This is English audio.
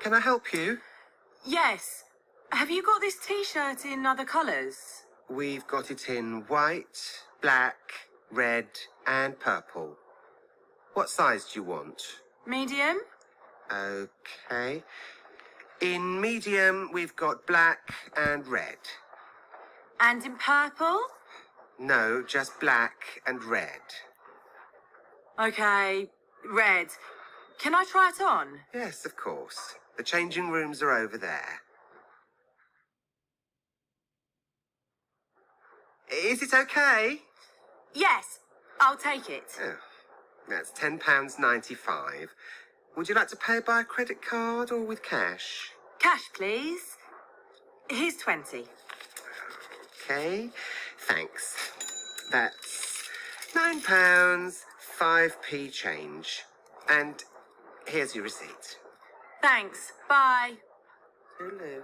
Can I help you? Yes. Have you got this T-shirt in other colours? We've got it in white, black, red, and purple. What size do you want? Medium? Okay. In medium, we've got black and red. And in purple? No, just black and red. Okay, red. Can I try it on? Yes, of course. The changing rooms are over there. Is it okay? Yes, I'll take it. Oh, that's £10.95. Would you like to pay by credit card or with cash? Cash, please. Here's 20. Okay, thanks. That's £9, 5p change. And here's your receipt. Thanks. Bye. Hello.